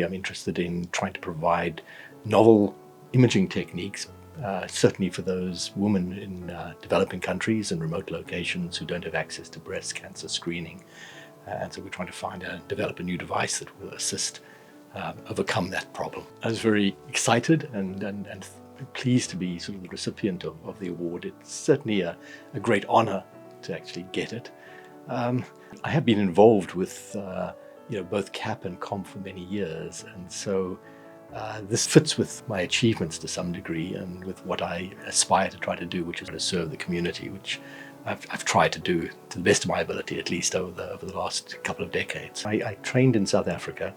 I'm interested in trying to provide novel imaging techniques, certainly for those women in developing countries and remote locations who don't have access to breast cancer screening. And so we're trying to develop a new device that will assist overcome that problem. I was very excited and pleased to be sort of the recipient of the award. It's certainly a great honor to actually get it. I have been involved with both CAP and COMP for many years, and so this fits with my achievements to some degree and with what I aspire to try to do, which is to serve the community, which I've tried to do to the best of my ability, at least over the last couple of decades. I trained in South Africa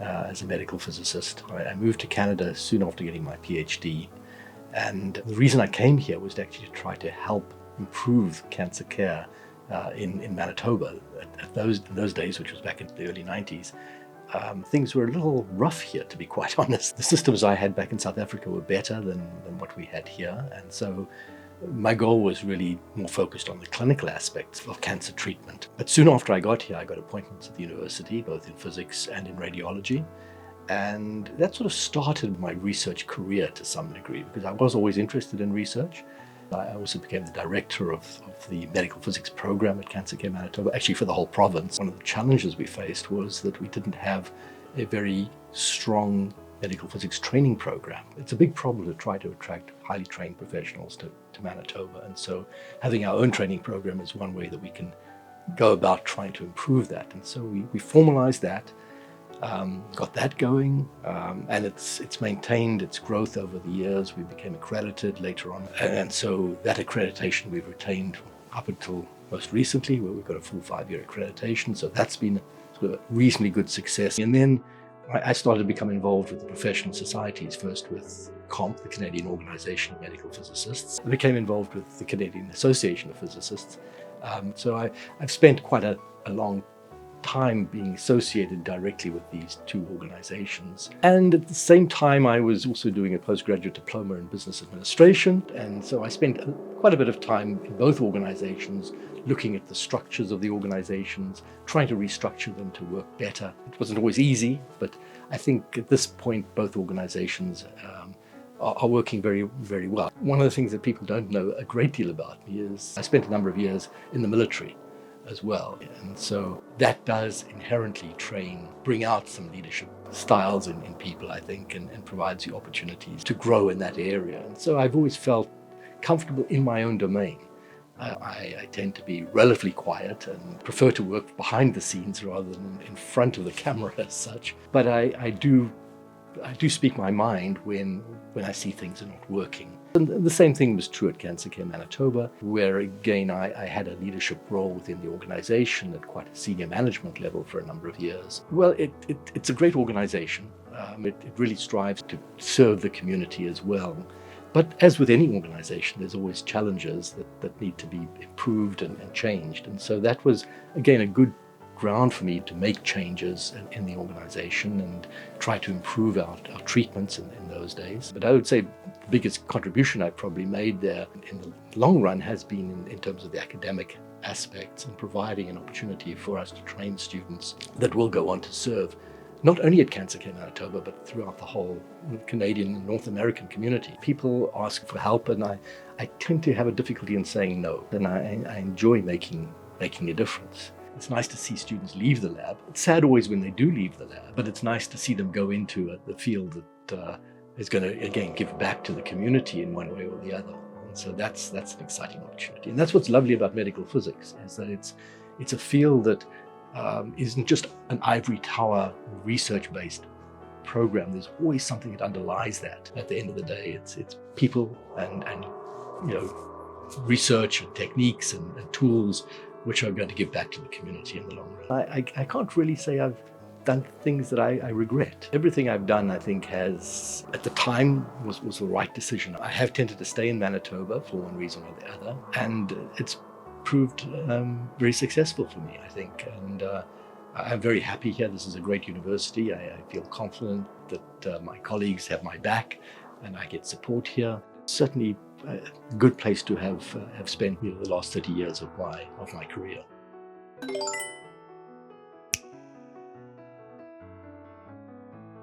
as a medical physicist. I moved to Canada soon after getting my PhD, and the reason I came here was to actually try to help improve cancer care in Manitoba. At those days, which was back in the early 90s, things were a little rough here, to be quite honest. The systems I had back in South Africa were better than what we had here, and so my goal was really more focused on the clinical aspects of cancer treatment. But soon after I got here, I got appointments at the university, both in physics and in radiology, and that sort of started my research career to some degree, because I was always interested in research. I also became the director of the medical physics program at Cancer Care Manitoba, actually for the whole province. One of the challenges we faced was that we didn't have a very strong medical physics training program. It's a big problem to try to attract highly trained professionals to Manitoba, and so having our own training program is one way that we can go about trying to improve that. And so we formalized that, got that going, and it's maintained its growth over the years. We became accredited later on, and so that accreditation we've retained up until most recently, where we've got a full 5-year accreditation. So that's been sort of a reasonably good success. And then I started to become involved with the professional societies, first with COMP, the Canadian Organization of Medical Physicists. I became involved with the Canadian Association of Physicists. So I've spent quite a long time being associated directly with these two organizations. And at the same time, I was also doing a postgraduate diploma in business administration. And so I spent quite a bit of time in both organizations looking at the structures of the organizations, trying to restructure them to work better. It wasn't always easy, but I think at this point, both organizations are working very, very well. One of the things that people don't know a great deal about me is I spent a number of years in the military as well. And so that does inherently bring out some leadership styles in people, I think, and provides you opportunities to grow in that area. And so I've always felt comfortable in my own domain. I tend to be relatively quiet and prefer to work behind the scenes rather than in front of the camera as such. But I do speak my mind when I see things are not working. And the same thing was true at Cancer Care Manitoba, where again I had a leadership role within the organization at quite a senior management level for a number of years. Well, it's a great organization. It really strives to serve the community as well. But as with any organization, there's always challenges that need to be improved and changed. And so that was, again, a good ground for me to make changes in the organization and try to improve our treatments in those days. But I would say the biggest contribution I've probably made there in the long run has been in terms of the academic aspects and providing an opportunity for us to train students that will go on to serve not only at Cancer Care Manitoba, but throughout the whole Canadian and North American community. People ask for help, and I tend to have a difficulty in saying no, and I enjoy making a difference. It's nice to see students leave the lab. It's sad always when they do leave the lab, but it's nice to see them go into the field that is going to, again, give back to the community in one way or the other. And so that's an exciting opportunity. And that's what's lovely about medical physics, is that it's a field that isn't just an ivory tower research-based program. There's always something that underlies that. At the end of the day, it's people and research and techniques and tools which are going to give back to the community in the long run. I can't really say I've done things that I regret. Everything I've done, I think, has, at the time, was the right decision. I have tended to stay in Manitoba for one reason or the other, and it's proved very successful for me, I think. And I'm very happy here. This is a great university. I feel confident that my colleagues have my back and I get support here. Certainly a good place to have spent the last 30 years of my career.